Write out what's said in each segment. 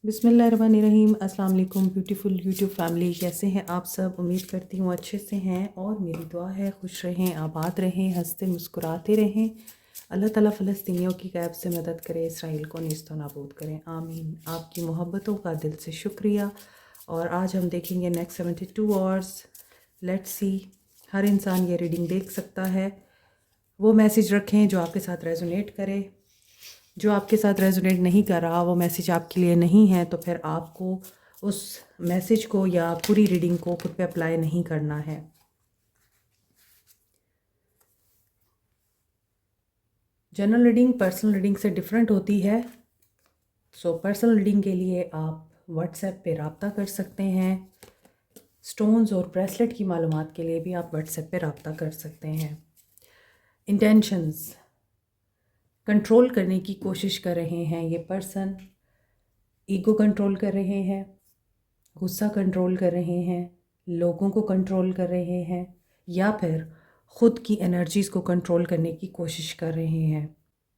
बिस्मिल्लाहिर्रहमानिर्रहीम। अस्सलाम वालेकुम ब्यूटीफुल यूट्यूब फैमिली, कैसे हैं आप सब? उम्मीद करती हूँ अच्छे से हैं और मेरी दुआ है खुश रहें, आबाद रहें, हंसते मुस्कुराते रहें। अल्लाह ताला फ़लस्तीनियों की गैब से मदद करे, इसराइल को नेस्त नाबूद करें, आमीन। आपकी मोहब्बतों का दिल से शुक्रिया। और आज हम देखेंगे नेक्स्ट 72 आवर्स। Let's see. हर इंसान ये रीडिंग देख सकता है। वो मैसेज रखें जो आपके साथ रेजोनेट करे। जो आपके साथ रेजोनेट नहीं कर रहा, वो मैसेज आपके लिए नहीं है, तो फिर आपको उस मैसेज को या पूरी रीडिंग को खुद पे अप्लाई नहीं करना है। जनरल रीडिंग पर्सनल रीडिंग से डिफरेंट होती है। सो पर्सनल रीडिंग के लिए आप व्हाट्सएप पे रब्ता कर सकते हैं। स्टोन्स और ब्रेसलेट की मालूमात के लिए भी आप व्हाट्सएप पे रब्ता कर सकते हैं। इंटेंशंस कंट्रोल करने की कोशिश कर रहे हैं ये पर्सन। ईगो कंट्रोल कर रहे हैं, गुस्सा कंट्रोल कर रहे हैं, लोगों को कंट्रोल कर रहे हैं, या फिर ख़ुद की एनर्जीज़ को कंट्रोल करने की कोशिश कर रहे हैं।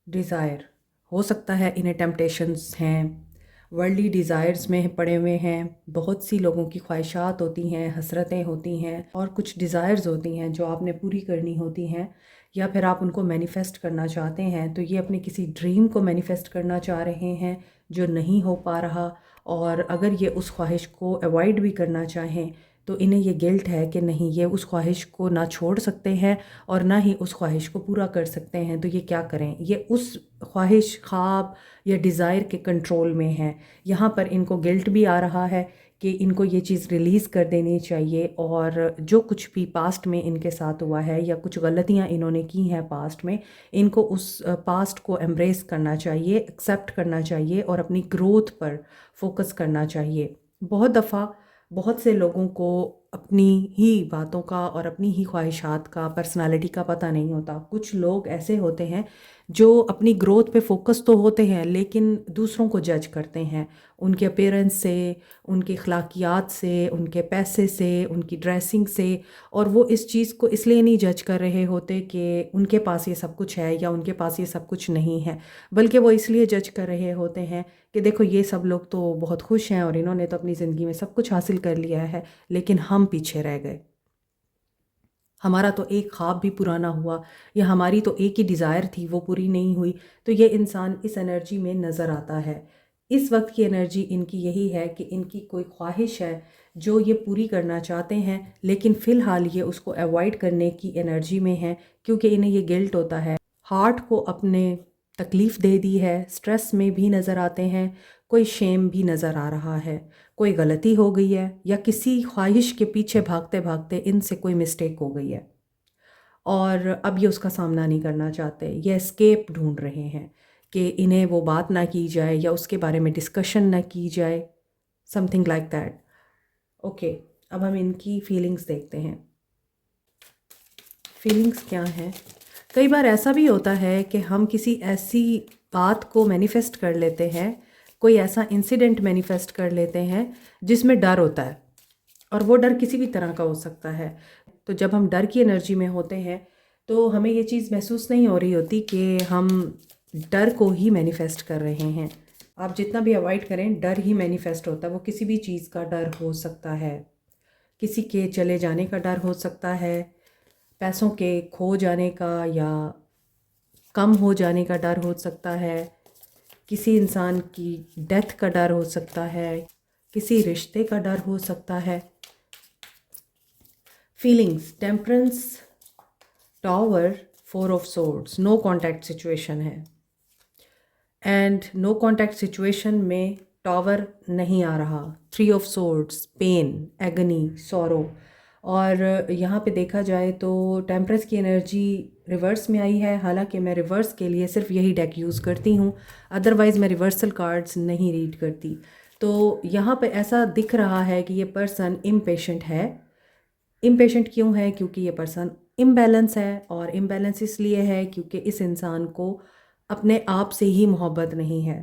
डिज़ायर हो सकता है इन्हें टेम्पटेशंस हैं, वर्ल्डली डिज़ायर्स में पड़े हुए हैं। बहुत सी लोगों की ख्वाहिशात होती हैं, हसरतें होती हैं और कुछ डिज़ायर्स होती हैं जो आपने पूरी करनी होती हैं, या फिर आप उनको मैनिफेस्ट करना चाहते हैं। तो ये अपने किसी ड्रीम को मैनिफेस्ट करना चाह रहे हैं जो नहीं हो पा रहा, और अगर ये उस ख्वाहिश को अवॉइड भी करना चाहें तो इन्हें ये गिल्ट है कि नहीं, ये उस ख्वाहिश को ना छोड़ सकते हैं और ना ही उस ख्वाहिश को पूरा कर सकते हैं। तो ये क्या करें? ये उस ख्वाहिश, ख्वाब या डिज़ायर के कंट्रोल में हैं। यहाँ पर इनको गिल्ट भी आ रहा है कि इनको ये चीज़ रिलीज़ कर देनी चाहिए, और जो कुछ भी पास्ट में इनके साथ हुआ है या कुछ गलतियाँ इन्होंने की हैं पास्ट में, इनको उस पास्ट को एम्ब्रेस करना चाहिए, एक्सेप्ट करना चाहिए और अपनी ग्रोथ पर फोकस करना चाहिए। बहुत दफ़ा बहुत से लोगों को अपनी ही बातों का और अपनी ही ख्वाहिशात का, पर्सनालिटी का पता नहीं होता। कुछ लोग ऐसे होते हैं जो अपनी ग्रोथ पे फोकस तो होते हैं लेकिन दूसरों को जज करते हैं उनके अपीयरेंस से, उनके अखलाकियात से, उनके पैसे से, उनकी ड्रेसिंग से। और वो इस चीज़ को इसलिए नहीं जज कर रहे होते कि उनके पास ये सब कुछ है या उनके पास ये सब कुछ नहीं है, बल्कि वो इसलिए जज कर रहे होते हैं कि देखो ये सब लोग तो बहुत खुश हैं और इन्होंने तो अपनी ज़िंदगी में सब कुछ हासिल कर लिया है, लेकिन हम पीछे रह गए। हमारा तो एक ख्वाब भी पूरा ना हुआ, या हमारी तो एक ही डिज़ायर थी वो पूरी नहीं हुई। तो ये इंसान इस एनर्जी में नज़र आता है। इस वक्त की एनर्जी इनकी यही है कि इनकी कोई ख्वाहिश है जो ये पूरी करना चाहते हैं, लेकिन फ़िलहाल ये उसको अवॉइड करने की एनर्जी में है, क्योंकि इन्हें ये गिल्ट होता है। हार्ट को अपने तकलीफ़ दे दी है, स्ट्रेस में भी नज़र आते हैं, कोई शेम भी नज़र आ रहा है, कोई गलती हो गई है या किसी ख्वाहिश के पीछे भागते भागते इनसे कोई मिस्टेक हो गई है और अब ये उसका सामना नहीं करना चाहते। ये एस्केप ढूंढ रहे हैं कि इन्हें वो बात ना की जाए या उसके बारे में डिस्कशन ना की जाए, समथिंग लाइक दैट। ओके, अब हम इनकी फीलिंग्स देखते हैं। फीलिंग्स क्या हैं? कई बार ऐसा भी होता है कि हम किसी ऐसी बात को मैनिफेस्ट कर लेते हैं, कोई ऐसा इंसिडेंट मैनिफेस्ट कर लेते हैं जिसमें डर होता है, और वो डर किसी भी तरह का हो सकता है। तो जब हम डर की एनर्जी में होते हैं तो हमें ये चीज़ महसूस नहीं हो रही होती कि हम डर को ही मैनिफेस्ट कर रहे हैं। आप जितना भी अवॉइड करें, डर ही मैनिफेस्ट होता है। वो किसी भी चीज़ का डर हो सकता है, किसी के चले जाने का डर हो सकता है, पैसों के खो जाने का या कम हो जाने का डर हो सकता है, किसी इंसान की डेथ का डर हो सकता है, किसी रिश्ते का डर हो सकता है। Feelings, temperance, tower, 4 of swords, no contact situation है। एंड नो कांटेक्ट सिचुएशन में टॉवर नहीं आ रहा। 3 of swords, pain, agony, sorrow. और यहाँ पे देखा जाए तो टेम्परेंस की एनर्जी रिवर्स में आई है। हालांकि मैं रिवर्स के लिए सिर्फ यही डेक यूज़ करती हूँ, अदरवाइज़ मैं रिवर्सल कार्ड्स नहीं रीड करती। तो यहाँ पे ऐसा दिख रहा है कि ये पर्सन इम्पेशेंट है। इम्पेशेंट क्यों है? क्योंकि ये पर्सन इम्बैलेंस है, और इम्बैलेंस इसलिए है क्योंकि इस इंसान को अपने आप से ही मोहब्बत नहीं है।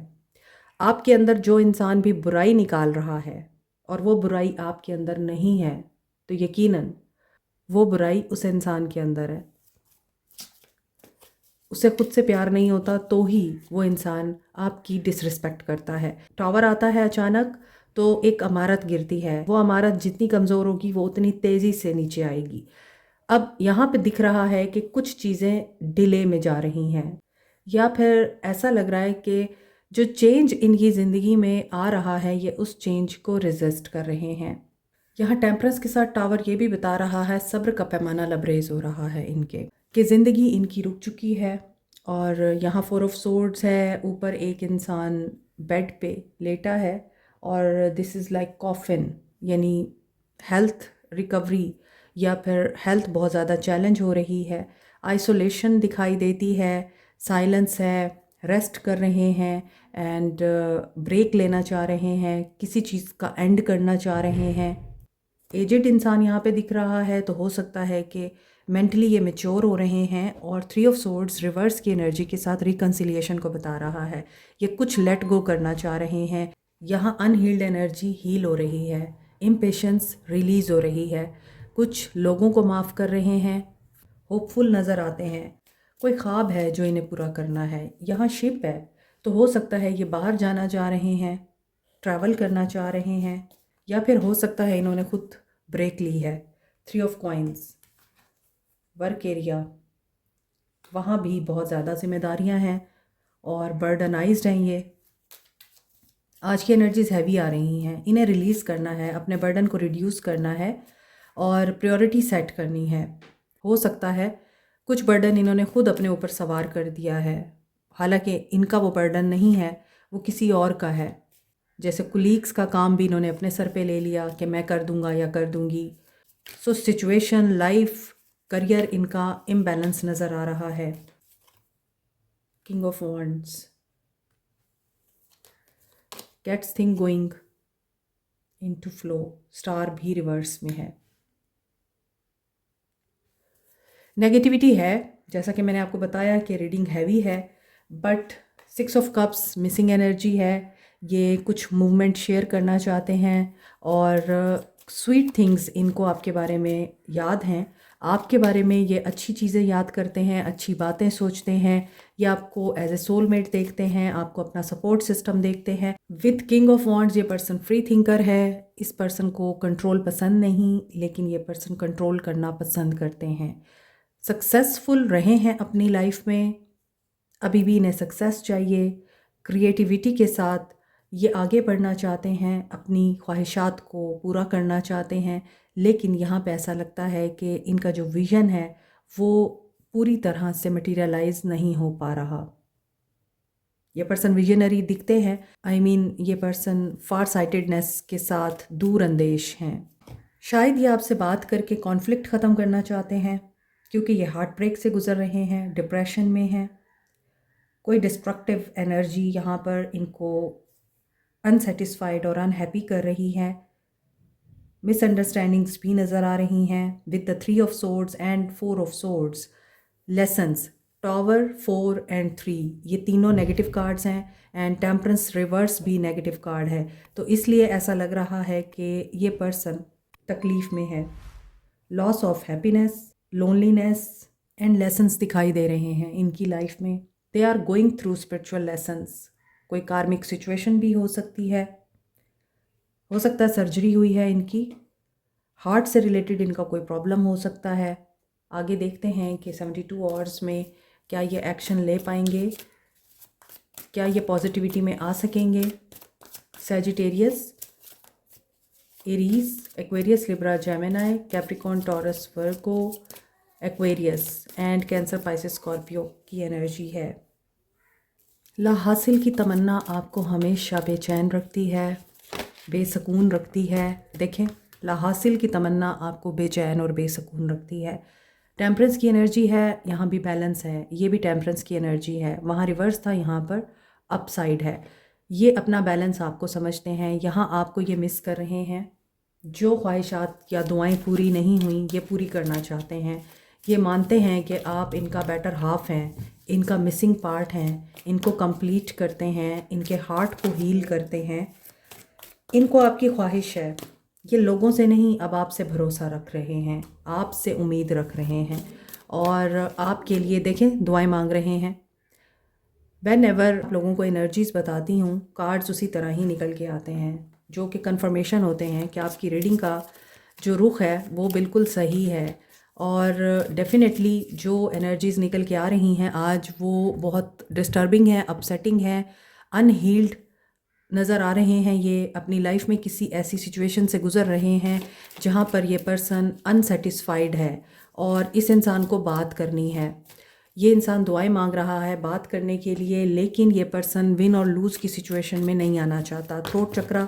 आपके अंदर जो इंसान भी बुराई निकाल रहा है और वो बुराई आपके अंदर नहीं है, तो यकीनन वो बुराई उस इंसान के अंदर है। उसे खुद से प्यार नहीं होता तो ही वो इंसान आपकी डिसरिस्पेक्ट करता है। टावर आता है अचानक तो एक इमारत गिरती है, वो इमारत जितनी कमज़ोर होगी वो उतनी तेज़ी से नीचे आएगी। अब यहाँ पे दिख रहा है कि कुछ चीज़ें डिले में जा रही हैं, या फिर ऐसा लग रहा है कि जो चेंज इनकी ज़िंदगी में आ रहा है ये उस चेंज को रेजिस्ट कर रहे हैं। यहाँ टेम्परेंस के साथ टावर ये भी बता रहा है सब्र का पैमाना लबरेज हो रहा है इनके, कि ज़िंदगी इनकी रुक चुकी है। और यहाँ फोर ऑफ सोर्ड्स है, ऊपर एक इंसान बेड पे लेटा है और दिस इज़ लाइक कॉफिन, यानी हेल्थ रिकवरी या फिर हेल्थ बहुत ज़्यादा चैलेंज हो रही है। आइसोलेशन दिखाई देती है, साइलेंस है, रेस्ट कर रहे हैं एंड ब्रेक लेना चाह रहे हैं, किसी चीज़ का एंड करना चाह रहे हैं। एजेड इंसान यहाँ पे दिख रहा है तो हो सकता है कि मेंटली ये मैच्योर हो रहे हैं। और थ्री ऑफ सोर्ड्स रिवर्स की एनर्जी के साथ रिकन्सिलिएशन को बता रहा है, ये कुछ लेट गो करना चाह रहे हैं। यहाँ अनहील्ड एनर्जी हील हो रही है, इम्पेशेंस रिलीज़ हो रही है, कुछ लोगों को माफ़ कर रहे हैं, होपफुल नज़र आते हैं। कोई ख्वाब है जो इन्हें पूरा करना है। यहाँ शिप है तो हो सकता है ये बाहर जाना चाह रहे हैं, ट्रैवल करना चाह रहे हैं, या फिर हो सकता है इन्होंने खुद ब्रेक ली है। Three of coins, work area, वहाँ भी बहुत ज़्यादा जिम्मेदारियाँ हैं और बर्डनाइज्ड हैं ये। आज की एनर्जीज हैवी आ रही हैं, इन्हें रिलीज़ करना है, अपने बर्डन को रिड्यूस करना है और प्रायोरिटी सेट करनी है। हो सकता है कुछ बर्डन इन्होंने खुद अपने ऊपर सवार कर दिया है, हालांकि इनका वो बर्डन नहीं है, वो किसी और का है। जैसे कुलीग्स का काम भी इन्होंने अपने सर पे ले लिया कि मैं कर दूंगा या कर दूंगी। सो सिचुएशन, लाइफ, करियर इनका इम्बैलेंस नज़र आ रहा है। King of wands, gets thing going into flow, star भी रिवर्स में है। नेगेटिविटी है, जैसा कि मैंने आपको बताया कि रीडिंग हैवी है, but six of cups missing energy है। ये कुछ मूवमेंट शेयर करना चाहते हैं और स्वीट थिंग्स इनको आपके बारे में याद हैं, आपके बारे में ये अच्छी चीज़ें याद करते हैं, अच्छी बातें सोचते हैं, ये आपको एज ए सोलमेट देखते हैं, आपको अपना सपोर्ट सिस्टम देखते हैं। विथ किंग ऑफ वॉन्ड्स ये पर्सन फ्री थिंकर है, इस पर्सन को कंट्रोल पसंद नहीं, लेकिन ये पर्सन कंट्रोल करना पसंद करते हैं। सक्सेसफुल रहे हैं अपनी लाइफ में, अभी भी इन्हें सक्सेस चाहिए। क्रिएटिविटी के साथ ये आगे बढ़ना चाहते हैं, अपनी ख्वाहिशात को पूरा करना चाहते हैं, लेकिन यहाँ पे ऐसा लगता है कि इनका जो विज़न है वो पूरी तरह से मटीरियलाइज नहीं हो पा रहा। ये पर्सन विजनरी दिखते हैं, ये पर्सन फार साइटेडनेस के साथ दूर अंदेश हैं। शायद ये आपसे बात करके कॉन्फ्लिक्ट ख़त्म करना चाहते हैं, क्योंकि ये हार्ट ब्रेक से गुजर रहे हैं, डिप्रेशन में हैं। कोई डिस्ट्रक्टिव एनर्जी यहाँ पर इनको अनसेटिस्फाइड और अनहैप्पी कर रही है। मिसअंडरस्टैंडिंग्स भी नज़र आ रही हैं with the three of swords and four of swords. Lessons, tower, 4 and 3 ये तीनों नेगेटिव कार्ड्स हैं एंड टेम्परेंस रिवर्स भी नेगेटिव कार्ड है, तो इसलिए ऐसा लग रहा है कि ये पर्सन तकलीफ़ में है। Loss of happiness, loneliness and lessons दिखाई दे रहे हैं इनकी लाइफ में। They are going through spiritual lessons. कोई कार्मिक सिचुएशन भी हो सकती है, हो सकता है सर्जरी हुई है इनकी, हार्ट से रिलेटेड इनका कोई प्रॉब्लम हो सकता है। आगे देखते हैं कि 72 आवर्स में क्या ये एक्शन ले पाएंगे, क्या ये पॉजिटिविटी में आ सकेंगे। Sagittarius, Aries, Aquarius, Libra, Gemini, Capricorn, taurus, Virgo, Aquarius and cancer, Pisces, Scorpio की एनर्जी है। ला हासिल की तमन्ना आपको हमेशा बेचैन रखती है, बेसकून रखती है। देखें, ला हासिल की तमन्ना आपको बेचैन और बेसकून रखती है। टेम्परेंस की एनर्जी है, यहाँ भी बैलेंस है, ये भी टेम्परेंस की एनर्जी है। वहाँ रिवर्स था, यहाँ पर अप साइड है। ये अपना बैलेंस आपको समझते हैं, यहाँ आपको ये मिस कर रहे हैं। जो ख्वाहिशात या दुआएं पूरी नहीं हुई ये पूरी करना चाहते हैं। ये मानते हैं कि आप इनका बेटर हाफ हैं, इनका मिसिंग पार्ट हैं, इनको कंप्लीट करते हैं, इनके हार्ट को हील करते हैं। इनको आपकी ख्वाहिश है, ये लोगों से नहीं अब आपसे भरोसा रख रहे हैं, आपसे उम्मीद रख रहे हैं। और आपके लिए देखें दुआएं मांग रहे हैं। व्हेन एवर लोगों को एनर्जीज़ बताती हूँ, कार्ड्स उसी तरह ही निकल के आते हैं जो कि कंफर्मेशन होते हैं कि आपकी रीडिंग का जो रुख है वो बिल्कुल सही है। और डेफिनेटली जो एनर्जीज़ निकल के आ रही हैं आज वो बहुत डिस्टर्बिंग है, अपसेटिंग है, अनहील्ड नज़र आ रहे हैं। ये अपनी लाइफ में किसी ऐसी सिचुएशन से गुज़र रहे हैं जहाँ पर ये पर्सन अनसेटिस्फाइड है और इस इंसान को बात करनी है। ये इंसान दुआएं मांग रहा है बात करने के लिए, लेकिन ये पर्सन विन और लूज़ की सिचुएशन में नहीं आना चाहता। थ्रोट चक्रा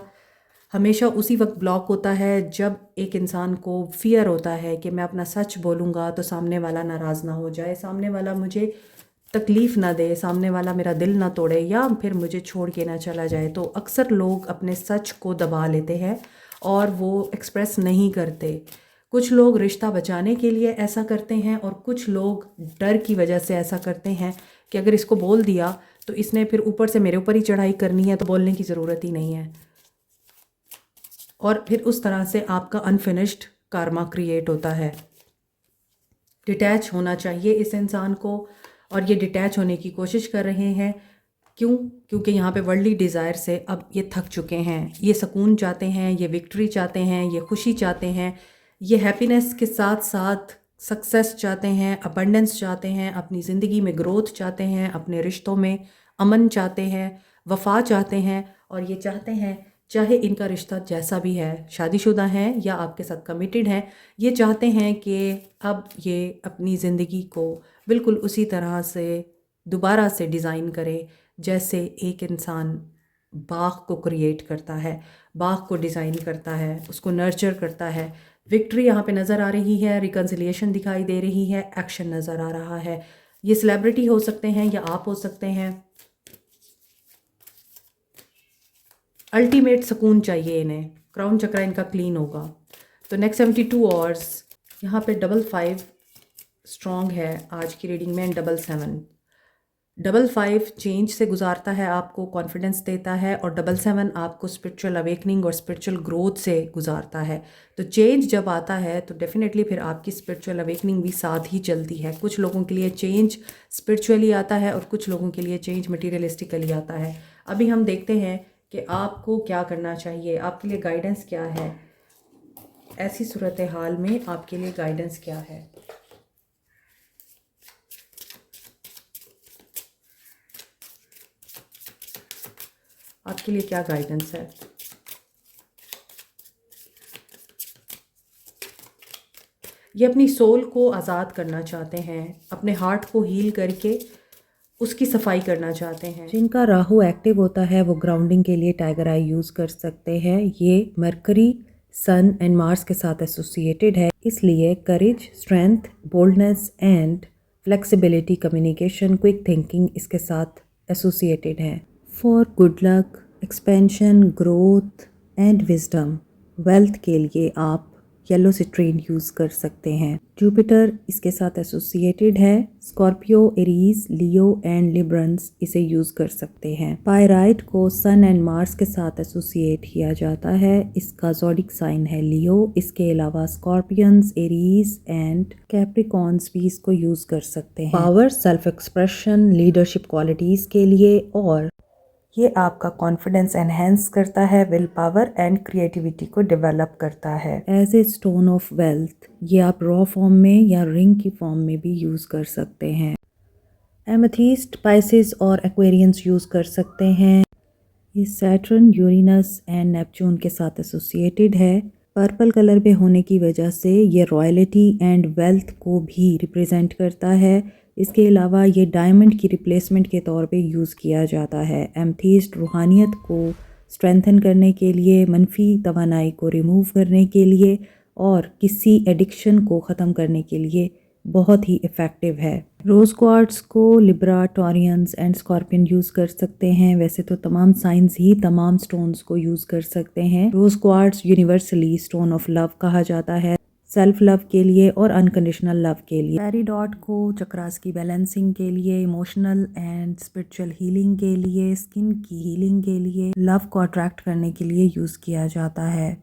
हमेशा उसी वक्त ब्लॉक होता है जब एक इंसान को फियर होता है कि मैं अपना सच बोलूँगा तो सामने वाला नाराज़ ना हो जाए, सामने वाला मुझे तकलीफ़ ना दे, सामने वाला मेरा दिल ना तोड़े या फिर मुझे छोड़ के ना चला जाए। तो अक्सर लोग अपने सच को दबा लेते हैं और वो एक्सप्रेस नहीं करते। कुछ लोग रिश्ता बचाने के लिए ऐसा करते हैं और कुछ लोग डर की वजह से ऐसा करते हैं कि अगर इसको बोल दिया तो इसने फिर ऊपर से मेरे ऊपर ही चढ़ाई करनी है, तो बोलने की ज़रूरत ही नहीं है। और फिर उस तरह से आपका अनफिनिश्ड कार्मा क्रिएट होता है। डिटैच होना चाहिए इस इंसान को और ये डिटैच होने की कोशिश कर रहे हैं। क्यों? क्योंकि यहाँ पे वर्ल्डली डिज़ायर से अब ये थक चुके हैं। ये सुकून चाहते हैं, ये विक्ट्री चाहते हैं, ये खुशी चाहते हैं, ये हैप्पीनेस के साथ साथ सक्सेस चाहते हैं, अबंडेंस चाहते हैं, अपनी ज़िंदगी में ग्रोथ चाहते हैं, अपने रिश्तों में अमन चाहते हैं, वफ़ा चाहते हैं। और ये चाहते हैं चाहे इनका रिश्ता जैसा भी है, शादीशुदा हैं या आपके साथ कमिटेड हैं, ये चाहते हैं कि अब ये अपनी ज़िंदगी को बिल्कुल उसी तरह से दोबारा से डिज़ाइन करें जैसे एक इंसान बाग को क्रिएट करता है, बाग को डिज़ाइन करता है, उसको नर्चर करता है। विक्ट्री यहाँ पे नज़र आ रही है, रिकन्सिलिएशन दिखाई दे रही है, एक्शन नज़र आ रहा है। ये सेलिब्रिटी हो सकते हैं या आप हो सकते हैं। अल्टीमेट सुकून चाहिए इन्हें, क्राउन चक्रा इनका क्लीन होगा। तो नेक्स्ट 72 आवर्स यहाँ पे 55 स्ट्रॉन्ग है आज की रीडिंग में, 77 55 चेंज से गुजारता है, आपको कॉन्फिडेंस देता है, और 77 आपको स्पिरिचुअल अवेकनिंग और स्पिरिचुअल ग्रोथ से गुजारता है। तो चेंज जब आता है तो डेफिनेटली फिर आपकी स्पिरिचुअल अवेकनिंग भी साथ ही चलती है। कुछ लोगों के लिए चेंज स्पिरिचुअली आता है और कुछ लोगों के लिए चेंज मटीरियलिस्टिकली आता है। अभी हम देखते हैं कि आपको क्या करना चाहिए, आपके लिए गाइडेंस क्या है, ऐसी सूरत हाल में आपके लिए गाइडेंस क्या है। आपके लिए क्या गाइडेंस है। ये अपनी सोल को आज़ाद करना चाहते हैं, अपने हार्ट को हील करके उसकी सफाई करना चाहते हैं। जिनका राहु एक्टिव होता है वो ग्राउंडिंग के लिए टाइगर आई यूज़ कर सकते हैं। ये मरकरी, सन एंड मार्स के साथ एसोसिएटेड है, इसलिए courage, strength, boldness and flexibility, communication, quick thinking इसके साथ एसोसिएटेड है। For good luck, expansion, growth and wisdom, wealth के लिए आप येलो सिट्रीन यूज़ कर सकते हैं। जुपिटर इसके साथ एसोसिएटेड है। Scorpio, Aries, Leo and Librans इसे यूज़ कर सकते हैं। पायराइट को सन एंड मार्स के साथ एसोसिएट किया जाता है, इसका ज़ोडिक साइन है लियो। इसके अलावा स्कॉर्पियंस, एरीज एंड कैप्रिकॉन्स भी इसको यूज़ कर सकते हैं। Power, self expression, leadership qualities के लिए, और ये आपका कॉन्फिडेंस एनहेंस करता है, विल पावर एंड क्रिएटिविटी को डेवलप करता है। As a stone of wealth ये आप रॉ फॉर्म में या रिंग की फॉर्म में भी यूज़ कर सकते हैं। एमेथिस्ट, पाइसिस और एक्वेरियंस यूज़ कर सकते हैं। ये सैटर्न, यूरेनस एंड नेपच्यून के साथ एसोसिएटेड है। पर्पल कलर पे होने की वजह से ये रॉयल्टी एंड वेल्थ को भी रिप्रेजेंट करता है। इसके अलावा ये डायमंड की रिप्लेसमेंट के तौर पे यूज़ किया जाता है। एमेथिस्ट रूहानियत को स्ट्रेंथन करने के लिए, मनफी तवानाई को रिमूव करने के लिए और किसी एडिक्शन को ख़त्म करने के लिए बहुत ही इफ़ेक्टिव है। रोज़ क्वार्ट्स को Libra, Taureans and scorpion use कर सकते हैं। वैसे तो तमाम साइंस ही तमाम स्टोन्स को यूज़ कर सकते हैं। Rose quartz universally stone of love कहा जाता है, सेल्फ लव के लिए और अनकंडीशनल लव के लिए। पेरिडॉट को चक्रास की बैलेंसिंग के लिए, इमोशनल एंड स्पिरिचुअल हीलिंग के लिए, स्किन की हीलिंग के लिए, लव को अट्रैक्ट करने के लिए यूज़ किया जाता है।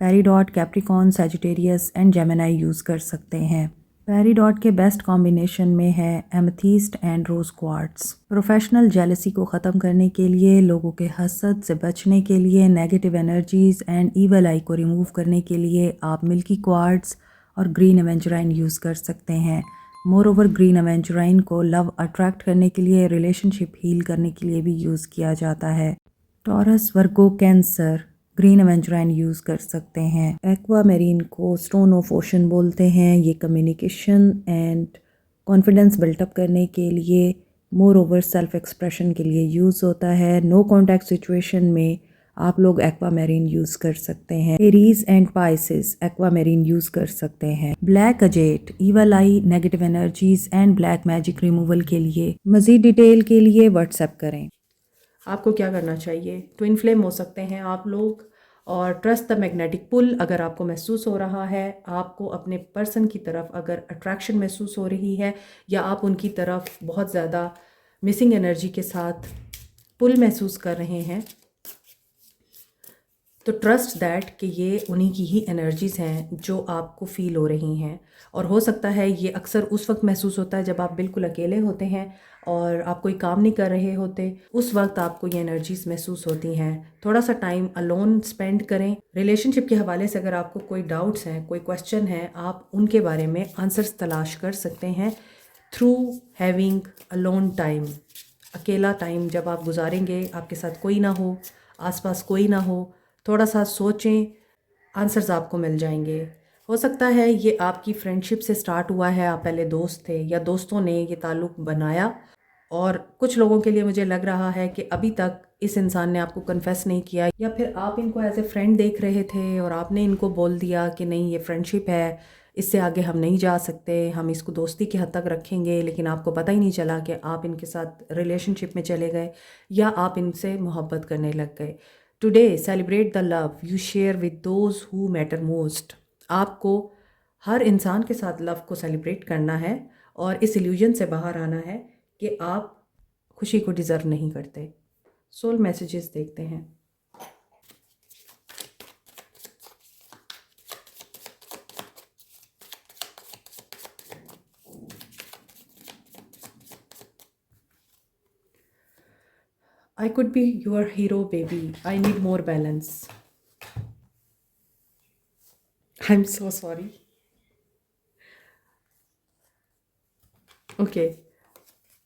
Peridot Capricorn, Sagittarius and Gemini use कर सकते हैं। पेरिडॉट के बेस्ट कॉम्बिनेशन में है amethyst and rose quartz. Professional jealousy को ख़त्म करने के लिए, लोगों के हसद से बचने के लिए, नेगेटिव एनर्जीज़ एंड ईवल आई को रिमूव करने के लिए आप मिल्की क्वार्ट्स और ग्रीन एवेंचुराइन यूज़ कर सकते हैं। मोर ओवर ग्रीन एवेंचुराइन को लव अट्रैक्ट करने के लिए, रिलेशनशिप हील करने के लिए भी यूज़ किया जाता है। टॉरस, वर्गो, कैंसर ग्रीन एवेंचुराइन यूज़ कर सकते हैं। एक्वा मेरीन को स्टोन ऑफ ओशन बोलते हैं। ये कम्युनिकेशन एंड कॉन्फिडेंस बिल्टअप करने के लिए, मोर ओवर सेल्फ एक्सप्रेशन के लिए यूज़ होता है। नो कॉन्टैक्ट सिचुएशन में आप लोग एक्वा मेरीन यूज़ कर सकते हैं। Aries and Pisces aqua marine use कर सकते हैं। Black अजेट evil I, negative energies and black magic removal के लिए। मज़ीद डिटेल के लिए व्हाट्सएप करें। आपको क्या करना चाहिए? ट्विन फ्लेम हो सकते हैं आप लोग, और ट्रस्ट द मैग्नेटिक पुल अगर आपको महसूस हो रहा है, आपको अपने पर्सन की तरफ अगर अट्रैक्शन महसूस हो रही है या आप उनकी तरफ बहुत ज़्यादा मिसिंग एनर्जी के साथ पुल महसूस कर रहे हैं, तो ट्रस्ट दैट कि ये उन्हीं की ही एनर्जीज़ हैं जो आपको फ़ील हो रही हैं। और हो सकता है ये अक्सर उस वक्त महसूस होता है जब आप बिल्कुल अकेले होते हैं और आप कोई काम नहीं कर रहे होते, उस वक्त आपको ये एनर्जीज़ महसूस होती हैं। थोड़ा सा टाइम अलोन स्पेंड करें। रिलेशनशिप के हवाले से अगर आपको कोई डाउट्स हैं, कोई क्वेश्चन है, आप उनके बारे में आंसर्स तलाश कर सकते हैं थ्रू हैविंग अलोन टाइम। अकेला टाइम जब आप गुजारेंगे, आपके साथ कोई ना हो, आसपास कोई ना हो, थोड़ा सा सोचें, आंसर्स आपको मिल जाएंगे। हो सकता है ये आपकी फ्रेंडशिप से स्टार्ट हुआ है, आप पहले दोस्त थे या दोस्तों ने ये ताल्लुक़ बनाया, और कुछ लोगों के लिए मुझे लग रहा है कि अभी तक इस इंसान ने आपको कन्फेस नहीं किया, या फिर आप इनको एज ए फ्रेंड देख रहे थे और आपने इनको बोल दिया कि नहीं ये फ्रेंडशिप है, इससे आगे हम नहीं जा सकते, हम इसको दोस्ती की हद तक रखेंगे, लेकिन आपको पता ही नहीं चला कि आप इनके साथ रिलेशनशिप में चले गए या आप इनसे मोहब्बत करने लग गए। Today celebrate the love you share with those who matter most. आपको हर इंसान के साथ लव को सेलिब्रेट करना है और इस इल्यूजन से बाहर आना है कि आप खुशी को डिज़र्व नहीं करते। सोल मैसेजेस देखते हैं। I could be your hero, baby. I need more balance. I'm so sorry. Okay.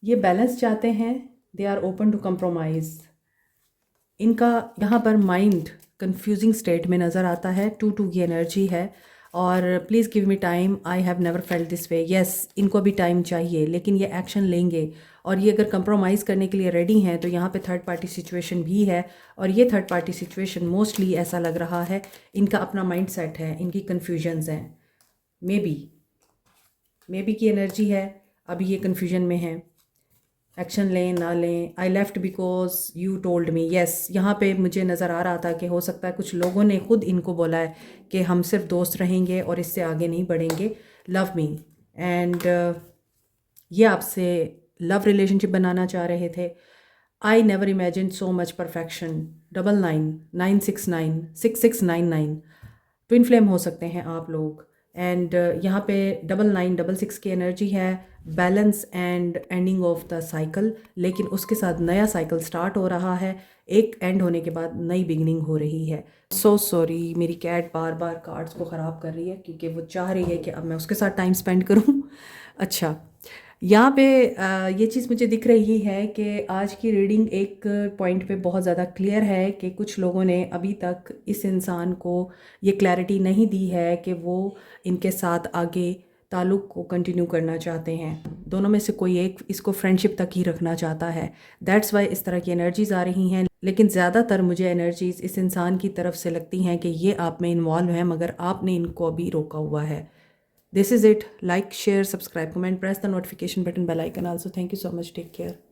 ये बैलेंस चाहते हैं, they are open to compromise. इनका यहाँ पर माइंड कंफ्यूजिंग स्टेट में नज़र आता है, 2-2 की एनर्जी है, और please give me time, I have never felt this way. Yes, इनको भी टाइम चाहिए, लेकिन ये एक्शन लेंगे, और ये अगर कंप्रोमाइज़ करने के लिए रेडी हैं तो यहाँ पे थर्ड पार्टी सिचुएशन भी है, और ये थर्ड पार्टी सिचुएशन मोस्टली ऐसा लग रहा है इनका अपना माइंड सेट है, इनकी कन्फ्यूजन्स हैं। मे बी की एनर्जी है, अभी ये कन्फ्यूजन में है, एक्शन लें ना लें। I left because you told me. Yes, यहाँ पे मुझे नज़र आ रहा था कि हो सकता है कुछ लोगों ने खुद इनको बोला है कि हम सिर्फ दोस्त रहेंगे और इससे आगे नहीं बढ़ेंगे, लव मी, एंड ये आपसे लव रिलेशनशिप बनाना चाह रहे थे। I never imagine so much perfection. 9996966699 twin flame हो सकते हैं आप लोग, एंड यहाँ पे 9966 की एनर्जी है, balance and ending of the cycle, लेकिन उसके साथ नया साइकिल स्टार्ट हो रहा है, एक एंड होने के बाद नई बिगनिंग हो रही है। सो सॉरी, मेरी कैट बार बार कार्ड्स को ख़राब कर रही है क्योंकि वो चाह रही है कि अब मैं उसके साथ टाइम स्पेंड करूँ। अच्छा, यहाँ पे ये चीज़ मुझे दिख रही है कि आज की रीडिंग एक पॉइंट पे बहुत ज़्यादा क्लियर है कि कुछ लोगों ने अभी तक इस इंसान को ये क्लैरिटी नहीं दी है कि वो इनके साथ आगे ताल्लुक़ को कंटिन्यू करना चाहते हैं। दोनों में से कोई एक इसको फ्रेंडशिप तक ही रखना चाहता है। दैट्स वाई इस तरह की एनर्जीज़ आ रही हैं, लेकिन ज़्यादातर मुझे एनर्जीज़ इस इंसान की तरफ से लगती हैं कि ये आप में इन्वॉल्व हैं, मगर आपने इनको अभी रोका हुआ है। This is it. Like, share, subscribe, comment, press the notification button, bell icon also. Thank you so much. Take care.